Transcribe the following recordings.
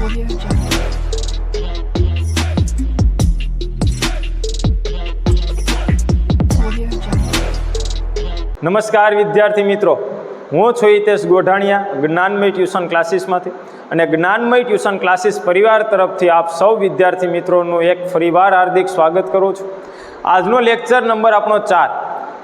નમસ્કાર વિદ્યાર્થી મિત્રો, હું છું હિતેશ ગોઢાણીયા જ્ઞાનમય ટ્યુશન ક્લાસીસમાંથી અને જ્ઞાનમય ટ્યુશન ક્લાસીસ પરિવાર તરફથી આપ સૌ વિદ્યાર્થી મિત્રોનું એક ફરીવાર હાર્દિક સ્વાગત કરું છું. આજનો લેક્ચર નંબર આપણો 4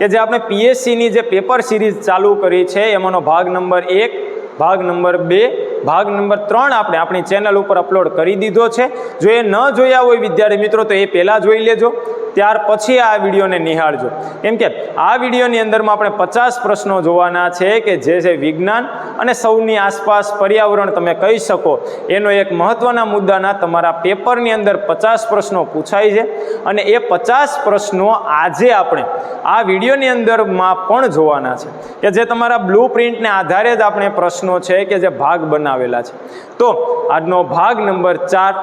કે જે આપણે પીએસસીની જે પેપર સિરીઝ ચાલુ કરી છે એમાંનો ભાગ નંબર 1, ભાગ નંબર 2, ભાગ નંબર 3 આપણે આપણી ચેનલ ઉપર અપલોડ કરી દીધો છે. જો એ ન જોયા હોય વિદ્યાર્થી મિત્રો તો એ પહેલાં જોઈ લેજો, ત્યાર પછી આ વિડીયોને નિહાળજો. કેમ કે આ વિડીયોની અંદરમાં આપણે 50 પ્રશ્નો જોવાના છે કે જે છે વિજ્ઞાન અને સૌની આસપાસ પર્યાવરણ તમે કહી શકો એનો એક મહત્ત્વના મુદ્દાના તમારા પેપરની અંદર 50 પ્રશ્નો પૂછાય છે. અને એ 50 પ્રશ્નો આજે આપણે આ વિડીયોની અંદરમાં પણ જોવાના છે કે જે તમારા બ્લુ પ્રિન્ટને આધારે જ આપણે પ્રશ્નો છે કે જે ભાગ બનાવેલા છે. તો આજનો ભાગ નંબર 4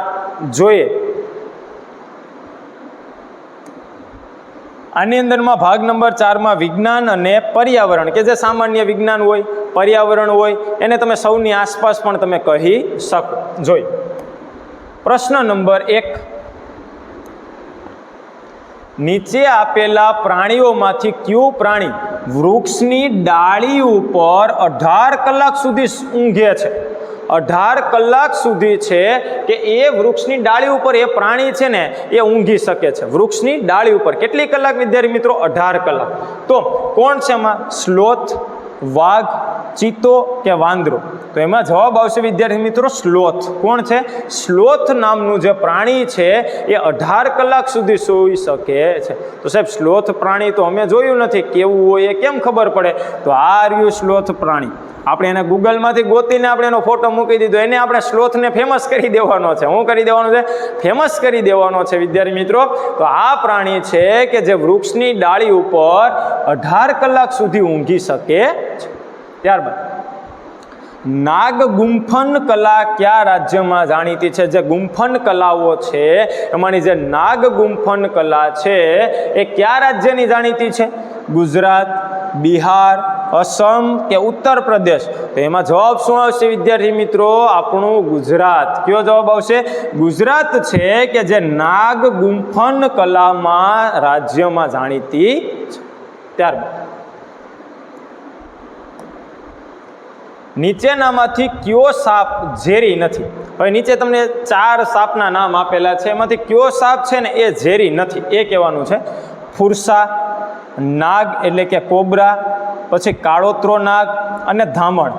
જોઈએ. આની અંદરમાં ભાગ નંબર 4માં વિજ્ઞાન અને પર્યાવરણ કે જે સામાન્ય વિજ્ઞાન હોય, પર્યાવરણ હોય એને તમે સૌની આસપાસ પણ તમે કહી શકો. જોઈ પ્રશ્ન નંબર 1, નીચે આપેલા પ્રાણીઓમાંથી કયું પ્રાણી વૃક્ષની ડાળી ઉપર 18 કલાક સુધી ઊંઘે છે? 18 કલાક સુધી છે કે એ વૃક્ષની ડાળી ઉપર એ પ્રાણી છે ને એ ઊંઘી શકે છે. વૃક્ષની ડાળી ઉપર કેટલી કલાક વિદ્યાર્થી મિત્રો? 18 કલાક. તો કોણ છે એમાં? સ્લોથ, વાઘ, ચિત્તો કે વાંદરો? તો એમાં જવાબ આવશે વિદ્યાર્થી મિત્રો સ્લોથ. કોણ છે? સ્લોથ નામનું જે પ્રાણી છે એ 18 કલાક સુધી સૂઈ શકે છે. તો સાહેબ સ્લોથ પ્રાણી તો અમે જોયું નથી, કેવું હોય એ કેમ ખબર પડે? તો આ રહ્યું સ્લોથ પ્રાણી. આપણે એને ગૂગલમાંથી ગોતીને આપણે એનો ફોટો મૂકી દીધો, એને આપણે સ્લોથને ફેમસ કરી દેવાનો છે. શું કરી દેવાનો છે? ફેમસ કરી દેવાનો છે વિદ્યાર્થી મિત્રો. તો આ પ્રાણી છે કે જે વૃક્ષની ડાળી ઉપર 18 કલાક સુધી ઊંઘી શકે છે. ત્યારબાદ નાગ ગુંફન કલા કયા રાજ્યમાં જાણીતી છે? જે ગુંફન કલાઓ છે એમાંની જે નાગ ગુંફન કલા છે એ કયા રાજ્યની જાણીતી છે? ગુજરાત, બિહાર, અસમ કે ઉત્તર પ્રદેશ? તો એમાં જવાબ શું આવશે વિદ્યાર્થી મિત્રો? આપણું ગુજરાત. કયો જવાબ આવશે? ગુજરાત છે કે જે નાગ ગુંફન કલામાં રાજ્યમાં જાણીતી છે. ત્યારબાદ નીચેનામાંથી કયો સાપ ઝેરી નથી? હવે નીચે તમને 4 સાપના નામ આપેલા છે, એમાંથી કયો સાપ છે ને એ ઝેરી નથી એ કહેવાનું છે. ફુરસા, નાગ એટલે કે કોબરા, પછી કાળોતરો નાગ અને ધામણ.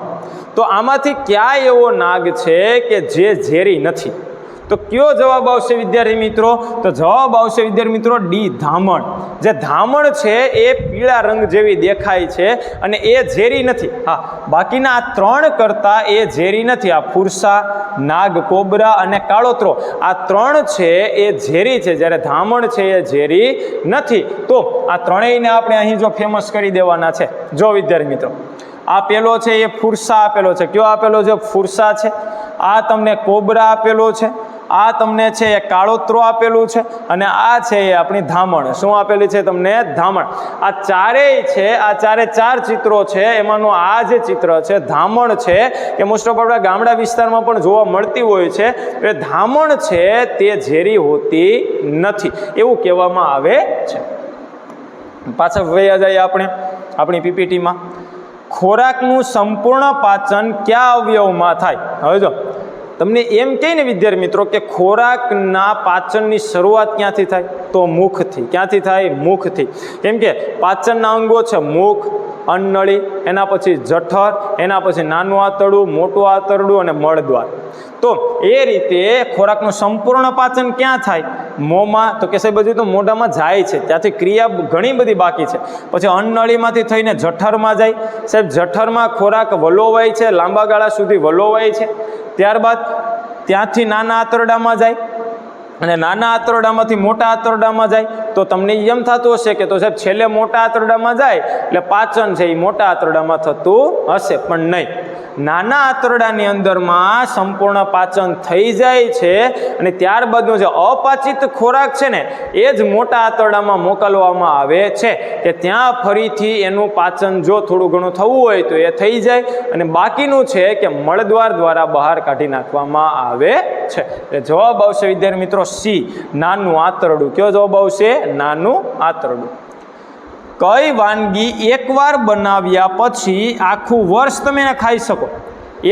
તો આમાંથી ક્યાં એવો નાગ છે કે જે ઝેરી નથી? તો કયો જવાબ આવશે વિદ્યાર્થી મિત્રો? તો જવાબ આવશે વિદ્યાર્થી મિત્રો ડી, ધામણ. જે ધામણ છે એ પીળા રંગ જેવી દેખાય છે અને એ ઝેરી નથી. હા, બાકીના આ 3 કરતાં એ ઝેરી નથી. આ ફુરસા, નાગ, કોબરા અને કાળોતરો આ 3 છે એ ઝેરી છે, જ્યારે ધામણ છે એ ઝેરી નથી. તો આ ત્રણેયને આપણે અહીં જો ફેમસ કરી દેવાના છે. જો વિદ્યાર્થી મિત્રો આ પેલો છે એ ફુરસા આપેલો છે. કયો આપેલો છે? ફુરસા છે. આ તમને કોબરા આપેલો છે, આ તમને છે એ કાળોતરો આપેલું છે અને આ છે એ આપણી ધામણ. શું આપેલી છે તમને? ધામણ. આ ચારેય છે, આ 4 ચિત્રો છે એમાંનું આ જે ચિત્ર છે ધામણ છે કે મોસ્ટ ઓફ આપણા ગામડા વિસ્તારમાં પણ જોવા મળતી હોય છે. એ ધામણ છે તે ઝેરી હોતી નથી એવું કહેવામાં આવે છે. પાછા વયા જઈએ આપણે આપણી પીપીટીમાં. ખોરાકનું સંપૂર્ણ પાચન કયા અવયવમાં થાય? હવે જો તમને એમ કહે ને વિદ્યાર્થી મિત્રો કે ખોરાકના પાચનની શરૂઆત ક્યાંથી થાય? તો મુખથી. ક્યાંથી થાય? મુખથી. કેમ કે પાચનના અંગો છે મુખ, અન્નનળી, એના પછી જઠર, એના પછી નાનું આંતરડું, મોટું આંતરડું અને મળદ્વાર. તો એ રીતે ખોરાકનું સંપૂર્ણ પાચન ક્યાં થાય? મોંમાં. તો કે સાહેબ બધું તો મોઢામાં જાય છે, ત્યાંથી ક્રિયા ઘણી બધી બાકી છે. પછી અન્નનળીમાંથી થઈને જઠરમાં જાય. સાહેબ જઠરમાં ખોરાક વલોવાય છે, લાંબા ગાળા સુધી વલોવાય છે. ત્યારબાદ ત્યાંથી નાના આંતરડામાં જાય અને નાના આંતરડામાંથી મોટા આંતરડામાં જાય. તો તમને એમ થતું હશે કે તો સાહેબ છેલ્લે મોટા આંતરડામાં જાય એટલે પાચન છે એ મોટા આંતરડામાં થતું હશે, પણ નહીં. નાના આંતરડાની અંદરમાં સંપૂર્ણ પાચન થઈ જાય છે અને ત્યારબાદનો જે અપાચિત ખોરાક છે ને એ જ મોટા આંતરડામાં મોકલવામાં આવે છે કે ત્યાં ફરીથી એનું પાચન જો થોડું ઘણું થવું હોય તો એ થઈ જાય અને બાકીનું છે કે મળદ્વાર દ્વારા બહાર કાઢી નાખવામાં આવે છે. એટલે જવાબ આવશે વિદ્યાર્થી મિત્રો સી, નાનું આંતરડું. કયો જવાબ આવશે? નાનું આંતરડું. કઈ વાનગી એકવાર બનાવ્યા પછી આખું વર્ષ તમે એને ખાઈ શકો?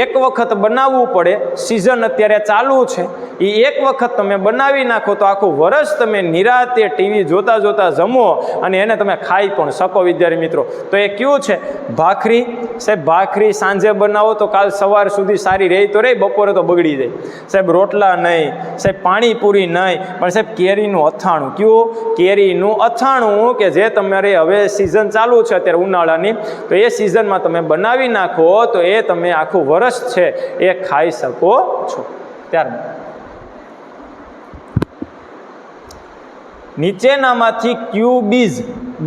એક વખત બનાવવું પડે, સિઝન અત્યારે ચાલુ છે, એ એક વખત તમે બનાવી નાખો તો આખું વર્ષ તમે નિરાતે ટીવી જોતા જોતા જમો અને એને તમે ખાઈ પણ શકો વિદ્યાર્થી મિત્રો. તો એ કયું છે? ભાખરી. સાહેબ ભાખરી સાંજે બનાવો તો કાલ સવાર સુધી સારી રહી તો રહી, બપોરે તો બગડી જાય. સાહેબ રોટલા નહીં, સાહેબ પાણીપુરી નહીં, પણ સાહેબ કેરીનું અથાણું. કયું? કેરીનું અથાણું કે જે તમારે હવે સિઝન ચાલુ છે અત્યારે ઉનાળાની, તો એ સિઝનમાં તમે બનાવી નાખો તો એ તમે આખું વર્ષ છે એ ખાઈ શકો છો. ત્યારબાદ નીચેનામાંથી ક્યુ બીજ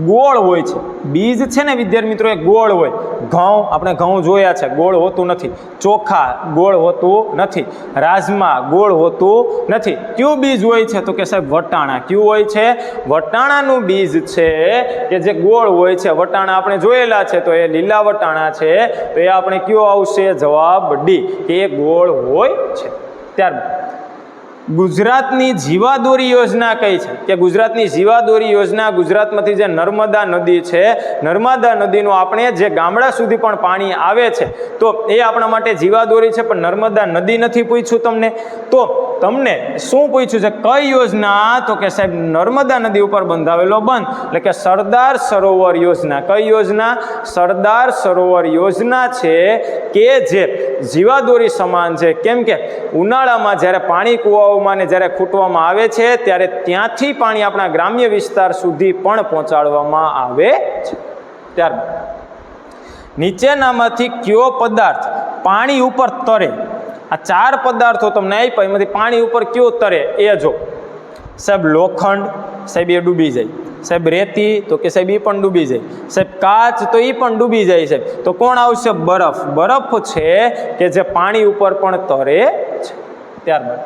ગોળ હોય છે? બીજ છે ને વિદ્યાર્થી મિત્રો એ ગોળ હોય. ઘઉં, આપણે ઘઉં જોયા છે, ગોળ હોતું નથી. ચોખા ગોળ હોતું નથી. રાજમા ગોળ હોતું નથી. ક્યુ બીજ હોય છે? તો કે સાહેબ વટાણા. ક્યુ હોય છે? વટાણાનું બીજ છે કે જે ગોળ હોય છે. વટાણા આપણે જોયેલા છે તો એ લીલા વટાણા છે, તો એ આપણે કયો આવશે? જવાબ ડી, કે એ ગોળ હોય છે. ત્યારબાદ ગુજરાતની જીવાદોરી યોજના કઈ છે? કે ગુજરાતની જીવાદોરી યોજના ગુજરાતમાંથી જે નર્મદા નદી છે, નર્મદા નદીનું આપણે જે ગામડા સુધી પણ પાણી આવે છે તો એ આપણા માટે જીવાદોરી છે. પણ નર્મદા નદી નથી પૂછ્યું તમને, તો તમને શું પૂછ્યું છે? કઈ યોજના? તો કે સાહેબ નર્મદા નદી ઉપર બંધાવેલો બંધ, એટલે કે સરદાર સરોવર યોજના. કઈ યોજના? સરદાર સરોવર યોજના છે કે જે જીવાદોરી સમાન છે. કેમ કે ઉનાળામાં જ્યારે પાણી કૂવાઓ જ્યારે ખૂટવામાં આવે છે ત્યારે ત્યાંથી પાણી આપણા ગ્રામ્ય વિસ્તાર સુધી પણ પહોંચાડવામાં આવે છે. ત્યારબાદ નીચેનામાંથી કયો પદાર્થ પાણી ઉપર તરે? આ 4 પદાર્થો તમને આપ્યા, એમાંથી પાણી ઉપર કયો તરે એ જો. સાહેબ લોખંડ, સાહેબ એ ડૂબી જાય. સાહેબ રેતી, તો કે સાહેબ એ પણ ડૂબી જાય. સાહેબ કાચ, તો એ પણ ડૂબી જાય. સાહેબ તો કોણ આવશે? બરફ. બરફ છે કે જે પાણી ઉપર પણ તરે છે. ત્યારબાદ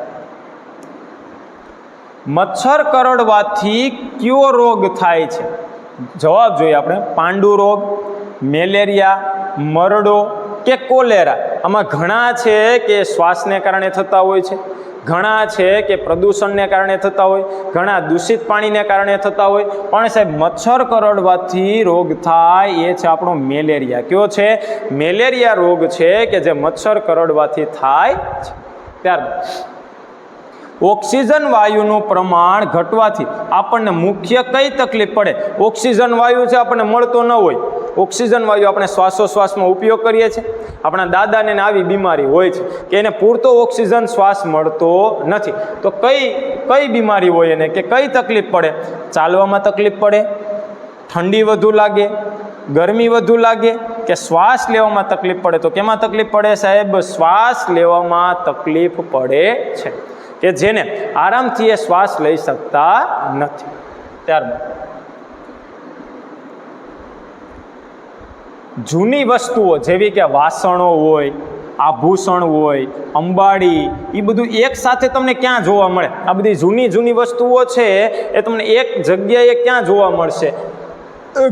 મચ્છર કરડવાથી કયો રોગ થાય છે? જવાબ જોઈએ આપણે. પાંડુ રોગ, મેલેરિયા, મરડો કે કોલેરા? આમાં ઘણા છે કે શ્વાસને કારણે થતા હોય છે, ઘણા છે કે પ્રદૂષણને કારણે થતા હોય, ઘણા દૂષિત પાણીને કારણે થતા હોય, પણ સાહેબ મચ્છર કરડવાથી રોગ થાય એ છે આપણો મેલેરિયા. કયો છે? મેલેરિયા રોગ છે કે જે મચ્છર કરડવાથી થાય છે. ત્યારબાદ ઓક્સિજન વાયુનું પ્રમાણ ઘટવાથી આપણને મુખ્ય કઈ તકલીફ પડે? ઓક્સિજન વાયુ છે આપણને મળતો ન હોય. ઓક્સિજન વાયુ આપણે શ્વાસોશ્વાસમાં ઉપયોગ કરીએ છીએ. આપણા દાદાને આવી બીમારી હોય છે કે એને પૂરતો ઓક્સિજન શ્વાસ મળતો નથી, તો કઈ બીમારી હોય એને, કે કઈ તકલીફ પડે? ચાલવામાં તકલીફ પડે, ઠંડી વધુ લાગે, ગરમી વધુ લાગે, કે શ્વાસ લેવામાં તકલીફ પડે? તો કેમાં તકલીફ પડે સાહેબ? શ્વાસ લેવામાં તકલીફ પડે છે, કે જેને આરામથી એ શ્વાસ લઈ શકતા નથી. ત્યારબાદ જૂની વસ્તુઓ જેવી કે વાસણો હોય, આભૂષણ હોય, અંબાડી, એ બધું એક સાથે તમને ક્યાં જોવા મળે? આ બધી જૂની વસ્તુઓ છે એ તમને એક જગ્યાએ ક્યાં જોવા મળશે?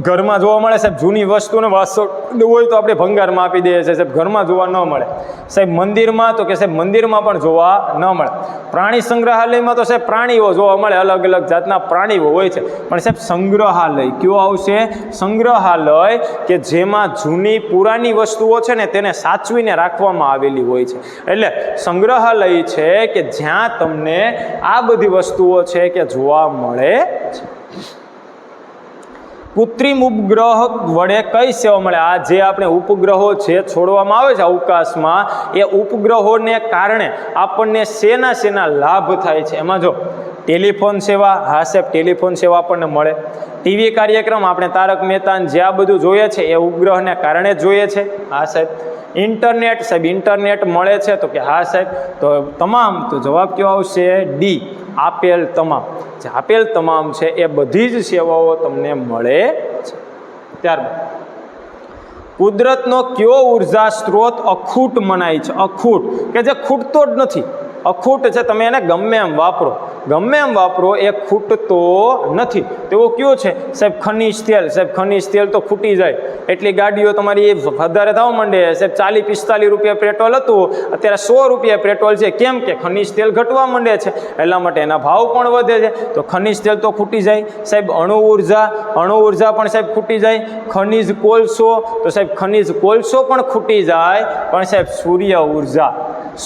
ઘરમાં જોવા મળે. સાહેબ જૂની વસ્તુને વાસણ હોય તો આપણે ભંગારમાં આપી દઈએ છીએ, સાહેબ ઘરમાં જોવા ન મળે. સાહેબ મંદિરમાં, તો કે સાહેબ મંદિરમાં પણ જોવા ન મળે. પ્રાણી સંગ્રહાલયમાં તો સાહેબ પ્રાણીઓ જોવા મળે, અલગ અલગ જાતના પ્રાણીઓ હોય છે. પણ સાહેબ સંગ્રહાલય કયો આવશે? સંગ્રહાલય કે જેમાં જૂની પુરાની વસ્તુઓ છે ને તેને સાચવીને રાખવામાં આવેલી હોય છે. એટલે સંગ્રહાલય છે કે જ્યાં તમને આ બધી વસ્તુઓ છે કે જોવા મળે છે. કૃત્રિમ ઉપગ્રહ વડે કઈ સેવા મળે? આ જે આપણે ઉપગ્રહો છે છોડવામાં આવે છે અવકાશમાં, એ ઉપગ્રહોને કારણે આપણને શેના લાભ થાય છે? એમાં જો ટેલિફોન સેવા, હા સાહેબ ટેલિફોન સેવા આપણને મળે. ટીવી કાર્યક્રમ આપણે તારક મહેતા જે આ બધું જોઈએ છે એ ઉપગ્રહને કારણે જોઈએ છે, હા સાહેબ. ઇન્ટરનેટ, સાહેબ ઇન્ટરનેટ મળે છે, તો કે હા સાહેબ. તો તમામ, તો જવાબ કયો આવશે? ડી, આપેલ તમામ. જે આપેલ તમામ છે એ બધી જ સેવાઓ તમને મળે છે. ત્યારબાદ કુદરતનો કયો ઉર્જા સ્ત્રોત અખૂટ મનાય છે? અખૂટ કે જે ખૂટતો જ નથી, અખૂટ છે, તમે એને ગમે એમ વાપરો, ગમે એમ વાપરો, એ ખૂટતો નથી. તેવો કયો છે? સાહેબ ખનિજ તેલ. સાહેબ ખનિજ તેલ તો ખૂટી જાય, એટલી ગાડીઓ તમારી વધારે થવા માંડે. સાહેબ 40-45 રૂપિયા પેટ્રોલ હતું, અત્યારે 100 રૂપિયા પેટ્રોલ છે. કેમ કે ખનિજ તેલ ઘટવા માંડે છે, એટલા માટે એના ભાવ પણ વધે છે. તો ખનિજ તેલ તો ખૂટી જાય. સાહેબ અણુ ઉર્જા પણ સાહેબ ખૂટી જાય. ખનિજ કોલસો, તો સાહેબ ખનિજ કોલસો પણ ખૂટી જાય. પણ સાહેબ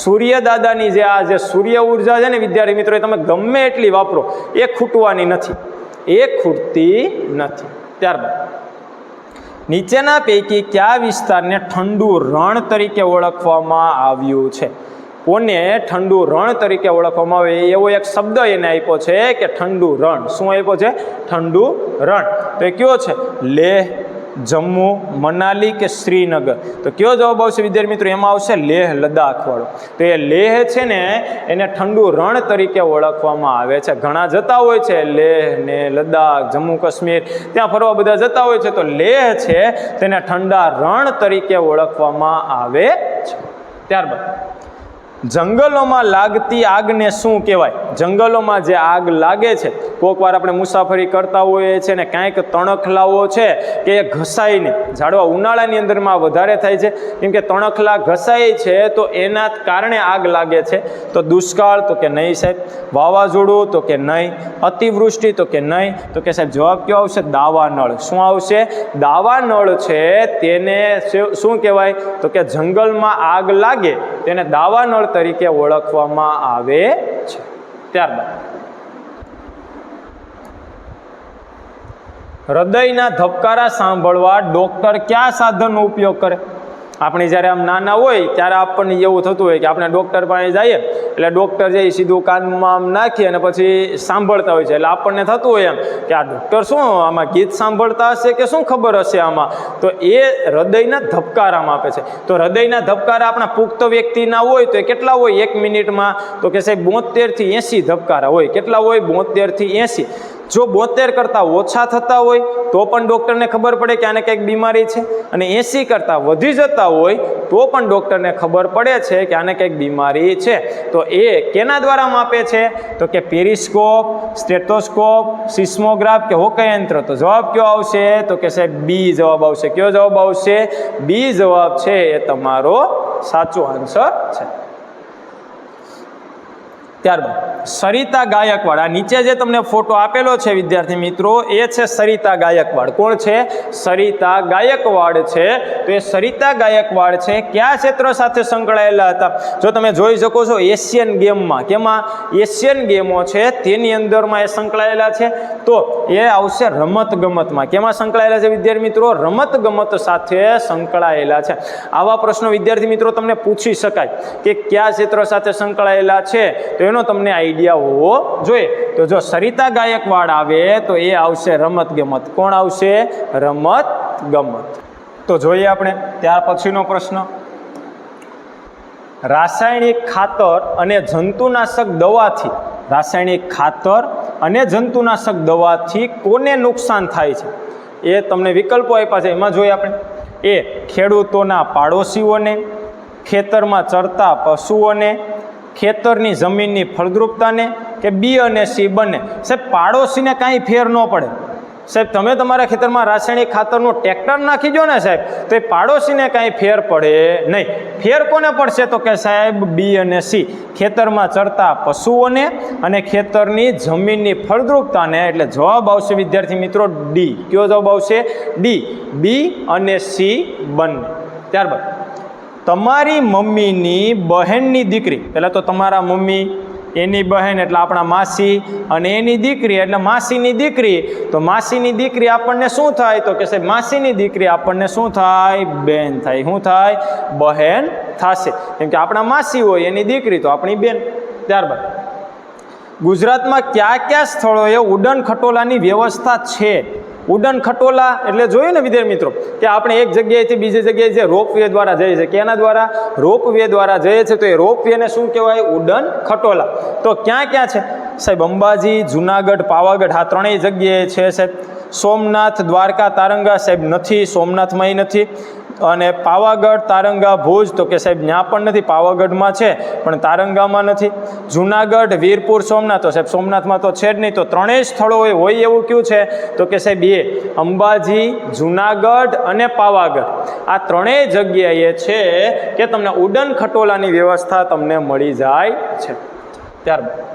સૂર્ય દાદાની જે સૂર્ય ઉર્જા છે ને વિદ્યાર્થી મિત્રો, તમે ગમે એટલી વાપરો, એ ખૂટવાની નથી, એ ખૂટતી નથી. ત્યારબાદ નીચેના પૈકી કયા વિસ્તારને ઠંડુ રણ તરીકે ઓળખવામાં આવ્યું છે? કોને ઠંડુ રણ તરીકે ઓળખવામાં આવે એવો એક શબ્દ એને આપ્યો છે કે ઠંડુ રણ. શું આપ્યો છે? ઠંડુ રણ. તો એ કયો છે? લેહ, જમ્મુ, મનાલી કે શ્રીનગર? તો કયો જવાબ આવશે વિદ્યાર્થી મિત્રો? એમાં આવશે લેહ લદ્દાખ વાળો. તો એ લેહ છે ને એને ઠંડુ રણ તરીકે ઓળખવામાં આવે છે. ઘણા જતા હોય છે લેહ ને લદ્દાખ, જમ્મુ કાશ્મીર, ત્યાં ફરવા બધા જતા હોય છે. તો લેહ છે તેને ઠંડા રણ તરીકે ઓળખવામાં આવે છે. ત્યારબાદ જંગલોમાં લાગતી આગને શું કહેવાય? જંગલોમાં જે આગ લાગે છે, કોઈક વાર આપણે મુસાફરી કરતા હોઈએ છીએ ને કાંઈક તણખલાઓ છે કે એ ઘસાઈને, ઝાડવા ઉનાળાની અંદરમાં વધારે થાય છે કેમ કે તણખલા ઘસાય છે, તો એના કારણે આગ લાગે છે. તો દુષ્કાળ? તો કે નહીં સાહેબ. વાવાઝોડું? તો કે નહીં. અતિવૃષ્ટિ? તો કે નહીં. તો કે સાહેબ જવાબ કયો આવશે? દાવાનળ. શું આવશે? દાવાનળ છે તેને શું કહેવાય? તો કે જંગલમાં આગ લાગે તેને દાવાનળ તરીકે ઓળખવામાં આવે છે. ત્યારબાદ હૃદયના ધબકારા સાંભળવા ડોક્ટર કયા સાધનનો ઉપયોગ કરે? આપણે જ્યારે આમ નાના હોય ત્યારે આપણને એવું થતું હોય કે આપણે ડૉક્ટર પાસે જઈએ એટલે ડૉક્ટર જે સીધું કાનમાં આમ નાખી અને પછી સાંભળતા હોય છે. એટલે આપણને થતું હોય એમ કે આ ડૉક્ટર શું આમાં ગીત સાંભળતા હશે કે શું ખબર હશે આમાં? તો એ હૃદયના ધબકારામાં આપે છે. તો હૃદયના ધબકારા આપણા પુખ્ત વ્યક્તિના હોય તો એ કેટલા હોય 1 મિનિટમાં? તો કે સાહેબ 72 થી 80 ધબકારા હોય. કેટલા હોય? 72 થી 80. જો 72 કરતાં ઓછા થતા હોય તો પણ ડૉક્ટરને ખબર પડે કે આને કંઈક બીમારી છે, અને 80 કરતાં વધી જતા હોય તો પણ ડૉક્ટરને ખબર પડે છે કે આને કંઈક બીમારી છે. તો એ કેના દ્વારા માપે છે? તો કે પેરિસ્કોપ, સ્ટેથોસ્કોપ, સિસ્મોગ્રાફ કે હોકાયંત્ર? તો જવાબ કયો આવશે? તો કે સાહેબ બી જવાબ આવશે. કયો જવાબ આવશે? બી જવાબ છે એ તમારો સાચો આન્સર છે. ત્યારબાદ સરિતા ગાયકવાડ. આ નીચે જે તમને ફોટો આપેલો છે વિદ્યાર્થી મિત્રો, એ છે સરિતા ગાયકવાડ. કોણ છે? સરિતા ગાયકવાડ છે. તો એ સરિતા ગાયકવાડ છે કયા ક્ષેત્ર સાથે સંકળાયેલા હતા? જો તમે જોઈ શકો છો એશિયન ગેમમાં, કેમાં? એશિયન ગેમો છે તેની અંદરમાં એ સંકળાયેલા છે. તો એ આવશે રમતગમતમાં. કેમાં સંકળાયેલા છે વિદ્યાર્થી મિત્રો? રમતગમત સાથે સંકળાયેલા છે. આવા પ્રશ્નો વિદ્યાર્થી મિત્રો તમને પૂછી શકાય કે કયા ક્ષેત્ર સાથે સંકળાયેલા છે, તો એનો તમને આઈડિયા હોવો જોઈએ. તો જો સરિતા ગાયકવાડ આવે તો એ આવશે રમતગમત. કોણ આવશે? રમતગમત. તો જોઈએ આપણે ત્યાર પછીનો પ્રશ્ન. રાસાયણિક ખાતર અને જંતુનાશક દવાથી, રાસાયણિક ખાતર અને જંતુનાશક દવાથી કોને નુકસાન થાય છે? એ તમને વિકલ્પો આપ્યા છે, એમાં જોઈએ આપણે. એ ખેડૂતોના પાડોશીઓને, ખેતરમાં ચરતા પશુઓને, ખેતરની જમીનની ફળદ્રુપતાને, કે બી અને સી બંને? સાહેબ પાડોશીને કાંઈ ફેર ન પડે. સાહેબ તમે તમારા ખેતરમાં રાસાયણિક ખાતરનું ટ્રેક્ટર નાખી દો ને સાહેબ, તો એ પાડોશીને કાંઈ ફેર પડે નહીં. ફેર કોને પડશે? તો કે સાહેબ બી અને સી, ખેતરમાં ચરતા પશુઓને અને ખેતરની જમીનની ફળદ્રુપતાને. એટલે જવાબ આવશે વિદ્યાર્થી મિત્રો ડી. કયો જવાબ આવશે? ડી. બી અને સી બંને. ત્યારબાદ તમારી મમ્મીની બહેનની દીકરી, પહેલાં તો તમારા મમ્મી, એની બહેન એટલે આપણા માસી, અને એની દીકરી એટલે માસીની દીકરી. તો માસીની દીકરી આપણને શું થાય? તો કે સાહેબ માસીની દીકરી આપણને શું થાય? બેન થાય. શું થાય? બહેન થશે. કેમ કે આપણા માસી હોય એની દીકરી તો આપણી બેન. ત્યારબાદ ગુજરાતમાં કયા કયા સ્થળોએ ઉડન ખટોલાની વ્યવસ્થા છે? ઉડન ખટોલા એટલે જોયું ને વિદ્યાર્થી મિત્રો કે આપણે એક જગ્યાએથી બીજી જગ્યાએ જે રોપવે દ્વારા જઈએ છીએ, કેના દ્વારા? રોપવે દ્વારા જઈએ છીએ. તો એ રોપવેને શું કહેવાય? ઉડન ખટોલા. તો ક્યાં ક્યાં છે સાહેબ? અંબાજી, જુનાગઢ, પાવાગઢ, આ ત્રણેય જગ્યાએ છે સાહેબ. સોમનાથ, દ્વારકા, તારંગા સાહેબ નથી, સોમનાથમાંય નથી. અને પાવાગઢ, તારંગા, ભુજ તો કે સાહેબ ત્યાં પણ નથી, પાવાગઢમાં છે પણ તારંગામાં નથી. જુનાગઢ, વીરપુર, સોમનાથ તો સાહેબ સોમનાથમાં તો છે જ નહીં. તો ત્રણેય સ્થળો હોય એવું કયું છે તો કે સાહેબ એ અંબાજી, જુનાગઢ અને પાવાગઢ, આ ત્રણેય જગ્યાએ છે કે તમને ઉડન ખટોલાની વ્યવસ્થા તમને મળી જાય છે. ત્યારબાદ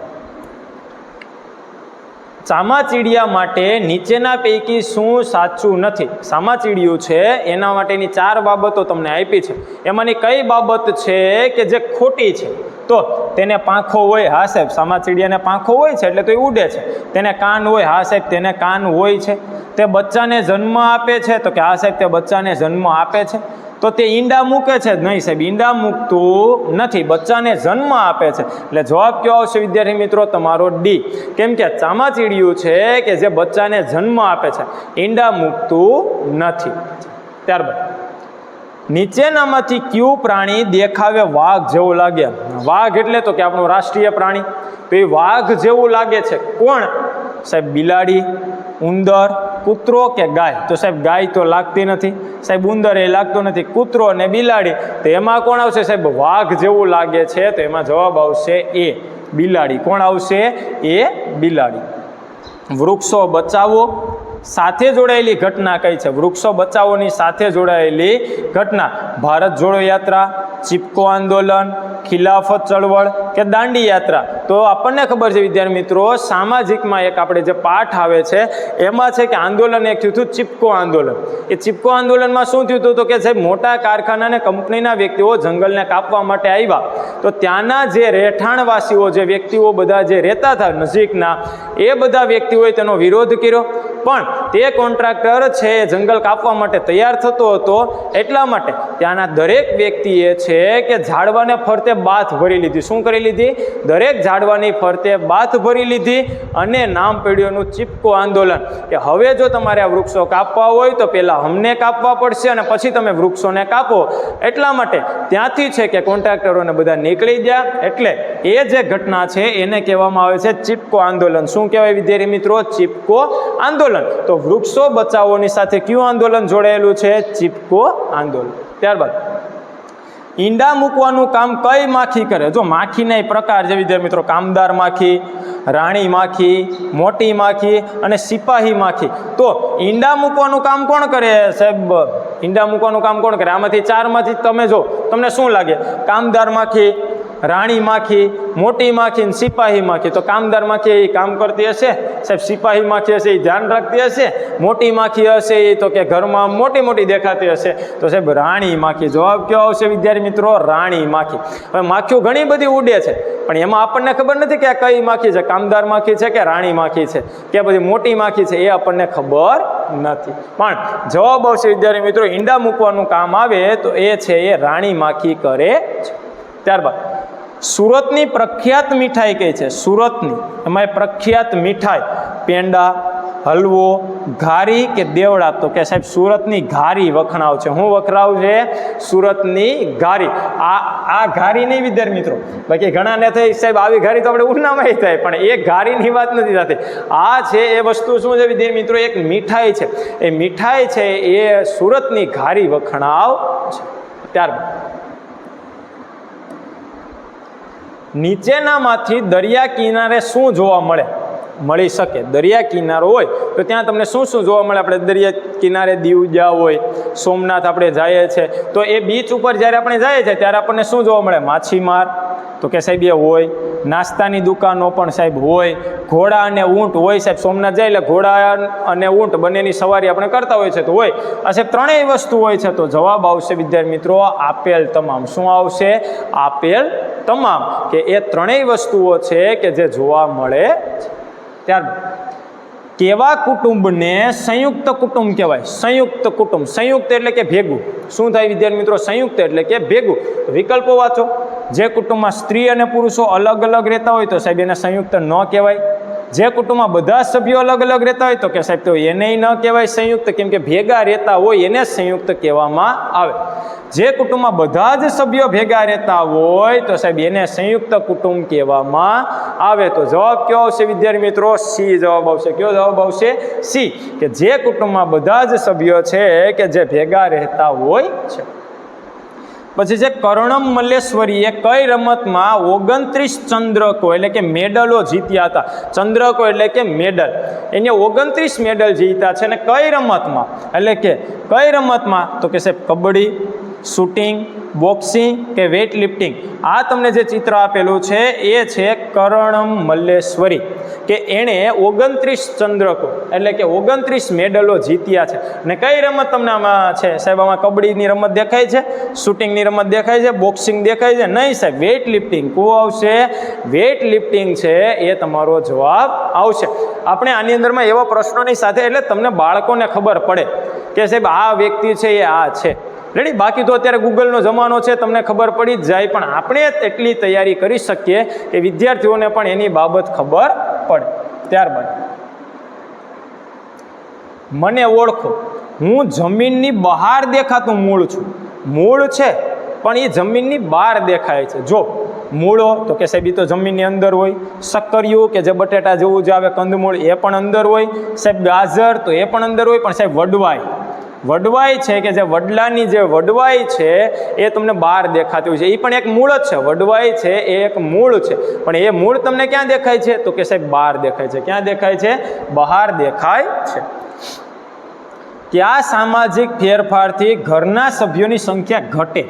ચામાચીડિયા માટે નીચેના પૈકી શું સાચું નથી? ચામાચીડિયું છે એના માટેની 4 બાબતો તમને આપી છે. એમાંની કઈ બાબત છે કે જે ખોટી છે? તો તેને પાંખો હોય, હા સાહેબ ચામાચીડિયાને પાંખો હોય છે એટલે તો એ ઉડે છે. તેને કાન હોય, હા સાહેબ તેને કાન હોય છે. તે બચ્ચાને જન્મ આપે છે તો કે હા સાહેબ તે બચ્ચાને જન્મ આપે છે. તો તે ઈંડા મૂકે છે? નહીં સાહેબ ઈંડા મૂકતું નથી, બચ્ચાને જન્મ આપે છે. એટલે જવાબ કયો આવશે વિદ્યાર્થી મિત્રો? તમારો ડી. કેમ કે ચામાચીડિયું છે કે જે બચ્ચાને જન્મ આપે છે, ઈંડા મૂકતું નથી. ત્યારબાદ નીચેનામાંથી કયું પ્રાણી દેખાવે વાઘ જેવું લાગે? વાઘ એટલે તો કે આપણું રાષ્ટ્રીય પ્રાણી, તો એ વાઘ જેવું લાગે છે કોણ? સાહેબ બિલાડી, ઉંદર, કૂતરો કે ગાય? તો સાહેબ ગાય તો લાગતી નથી, સાહેબ ઉંદર એ લાગતો નથી, કૂતરો અને બિલાડી, તો એમાં કોણ આવશે સાહેબ? વાઘ જેવું લાગે છે, તો એમાં જવાબ આવશે એ બિલાડી. કોણ આવશે? એ બિલાડી. વૃક્ષો બચાવો સાથે જોડાયેલી ઘટના કઈ છે? વૃક્ષો બચાવોની સાથે જોડાયેલી ઘટના ભારત જોડો યાત્રા, ચિપકો આંદોલન, ખિલાફત ચળવળ કે દાંડી યાત્રા? તો આપણને ખબર છે વિદ્યાર્થી મિત્રો, સામાજિકમાં એક આપણે જે પાઠ આવે છે એમાં છે કે આંદોલન એક થયું હતું ચિપકો આંદોલન. એ ચિપકો આંદોલનમાં શું થયું હતું તો કે સાહેબ મોટા કારખાના અને કંપનીના વ્યક્તિઓ જંગલને કાપવા માટે આવ્યા, તો ત્યાંના જે રહેઠાણવાસીઓ, જે વ્યક્તિઓ બધા જે રહેતા હતા નજીકના, એ બધા વ્યક્તિઓએ તેનો વિરોધ કર્યો. પણ તે કોન્ટ્રાક્ટર છે જંગલ કાપવા માટે તૈયાર થતો હતો, એટલા માટે ત્યાંના દરેક વ્યક્તિએ છે કે ઝાડવાને ફરતે બાથ ભરી લીધી. શું કરી લીધી? દરેક ઝાડવાની ફરતે બાથ ભરી લીધી અને નામ પડ્યું એનું ચિપકો આંદોલન, કે હવે જો તમારે આ વૃક્ષો કાપવા હોય તો પહેલાં અમને કાપવા પડશે અને પછી તમે વૃક્ષોને કાપો. એટલા માટે ત્યાંથી છે કે કોન્ટ્રાક્ટરોને બધા નીકળી ગયા. એટલે એ જે ઘટના છે એને કહેવામાં આવે છે ચિપકો આંદોલન. શું કહેવાય વિદ્યાર્થી મિત્રો? ચિપકો આંદોલન. તો વૃક્ષો બચાવોની સાથે કયું આંદોલન જોડાયેલું છે? ચિપકો આંદોલન. ત્યારબાદ ઈંડા મૂકવાનું કામ કઈ માખી કરે? જો માખીના પ્રકાર છે વિદ્યાર્થી મિત્રો, કામદાર માખી, રાણી માખી, મોટી માખી અને સિપાહી માખી. તો ઈંડા મૂકવાનું કામ કોણ કરે સાહેબ? ઈંડા મૂકવાનું કામ કોણ કરે? આમાંથી 4માંથી તમે જો તમને શું લાગે? કામદાર માખી, રાણી માખી, મોટી માખી અને સિપાહી માખી. તો કામદાર માખી એ કામ કરતી હશે સાહેબ, સિપાહી માખી હશે એ ધ્યાન રાખતી હશે, મોટી માખી હશે એ તો કે ઘરમાં મોટી મોટી દેખાતી હશે. તો સાહેબ રાણી માખી. જવાબ કયો આવશે વિદ્યાર્થી મિત્રો? રાણી માખી. હવે માખીઓ ઘણી બધી ઉડે છે પણ એમાં આપણને ખબર નથી કે આ કઈ માખી છે, કામદાર માખી છે કે રાણી માખી છે કે બધી મોટી માખી છે, એ આપણને ખબર નથી. પણ જવાબ આવશે વિદ્યાર્થી મિત્રો, ઈંડા મૂકવાનું કામ આવે તો એ છે એ રાણી માખી કરે છે. ત્યારબાદ સુરતની પ્રખ્યાત મીઠાઈ કઈ છે? સુરતની એમાં પ્રખ્યાત મીઠાઈ પેંડા, હલવો, ઘારી કે દેવડા? તો કે સાહેબ સુરતની ઘારી વખણાવ છે. હું વખણાવ છે? સુરતની ઘારી. આ ઘારી નહીં વિદ્યાર્થી મિત્રો, બાકી ઘણાને થઈ સાહેબ આવી ઘારી તો આપણે ઉનામાં થાય, પણ એ ઘારીની વાત નથી થતી. આ છે એ વસ્તુ શું છે વિદ્યાર્થી મિત્રો? એક મીઠાઈ છે. એ મીઠાઈ છે એ સુરતની ઘારી વખણાવ છે. ત્યારબાદ નીચેનામાંથી દરિયા કિનારે શું જોવા મળી શકે? દરિયા કિનારો હોય તો ત્યાં તમને શું શું જોવા મળે? આપણે દરિયા કિનારે દીવ ગયા હોય, સોમનાથ આપણે જઈએ છીએ, તો એ બીચ ઉપર જ્યારે આપણે જઈએ છીએ ત્યારે આપણને શું જોવા મળે? માછીમાર તો કે સાહેબ એ હોય, નાસ્તાની દુકાનો પણ સાહેબ હોય, ઘોડા અને ઊંટ હોય સાહેબ. સોમનાથ જાય એટલે ઘોડા અને ઊંટ બંનેની સવારી આપણે કરતા હોય છે તો હોય. આ સાહેબ ત્રણેય વસ્તુ હોય છે. તો જવાબ આવશે વિદ્યાર્થી મિત્રો આપેલ તમામ. શું આવશે? આપેલ તમામ, કે એ ત્રણેય વસ્તુઓ છે કે જે જોવા મળે છે. ત્યારબાદ કેવા કુટુંબને સંયુક્ત કુટુંબ કહેવાય? સંયુક્ત કુટુંબ. સંયુક્ત એટલે કે ભેગું. શું થાય વિદ્યાર્થી મિત્રો? સંયુક્ત એટલે કે ભેગું. વિકલ્પો વાંચો. જે કુટુંબમાં સ્ત્રી અને પુરુષો અલગ અલગ રહેતા હોય તો સાહેબ એને સંયુક્ત ન કહેવાય. જે કુટુંબમાં બધા સભ્યો અલગ અલગ રહેતા હોય તો કે સાહેબ તો એને ન કહેવાય સંયુક્ત, કેમ કે ભેગા રહેતા હોય એને સંયુક્ત કહેવામાં આવે. જે કુટુંબમાં બધા જ સભ્યો ભેગા રહેતા હોય તો સાહેબ એને સંયુક્ત કુટુંબ કહેવામાં આવે. તો જવાબ કયો આવશે વિદ્યાર્થી મિત્રો? સી જવાબ આવશે. કયો જવાબ આવશે? સી, કે જે કુટુંબમાં બધા જ સભ્યો છે કે જે ભેગા રહેતા હોય છે. પછી છે કર્ણમ મલ્લેશ્વરીએ કઈ રમતમાં 29 ચંદ્રકો એટલે કે મેડલો જીત્યા હતા? ચંદ્રકો એટલે કે મેડલ, એને 29 મેડલ જીત્યા છે. અને કઈ રમતમાં એટલે કે કઈ રમતમાં? તો કે સાહેબ કબડ્ડી, શૂટિંગ, બોક્સિંગ કે વેઇટ લિફ્ટિંગ. આ તમને જે ચિત્ર આપેલું છે એ છે કર્ણમ મલ્લેશ્વરી, કે એણે 29 ચંદ્રકો એટલે કે 29 મેડલો જીત્યા છે. અને કઈ રમત તમને આમાં છે સાહેબ? આમાં કબડ્ડીની રમત દેખાય છે, શૂટિંગની રમત દેખાય છે, બોક્સિંગ દેખાય છે? નહીં સાહેબ, વેઇટ લિફ્ટિંગ. કોણ આવશે? વેઇટ લિફ્ટિંગ છે એ તમારો જવાબ આવશે. આપણે આની અંદરમાં એવા પ્રશ્નોની સાથે એટલે તમને બાળકોને ખબર પડે કે સાહેબ આ વ્યક્તિ છે એ આ છે રેડી. બાકી તો અત્યારે ગૂગલનો જમાનો છે, તમને ખબર પડી જ જાય, પણ આપણે એટલી તૈયારી કરી શકીએ કે વિદ્યાર્થીઓને પણ એની બાબત ખબર પડે. ત્યારબાદ મને ઓળખો. હું જમીનની બહાર દેખાતું મૂળ છું. મૂળ છે પણ એ જમીનની બહાર દેખાય છે. જો મૂળો તો કે સાહેબ એ તો જમીનની અંદર હોય. શક્કરિયું કે જે બટેટા જેવું જે આવે કંદમૂળ એ પણ અંદર હોય. સાહેબ ગાજર તો એ પણ અંદર હોય. પણ સાહેબ વડવાઈ છે કે જે વડલાની જે વડવાઈ છે એ તમને બહાર દેખાતી હોય છે. એ પણ એક મૂળ જ છે. વડવાઈ છે એ એક મૂળ છે, પણ એ મૂળ તમને ક્યાં દેખાય છે? તો કે સાહેબ બહાર દેખાય છે. ક્યાં દેખાય છે? બહાર દેખાય છે. કયા સામાજિક ફેરફારથી ઘરના સભ્યોની સંખ્યા ઘટે?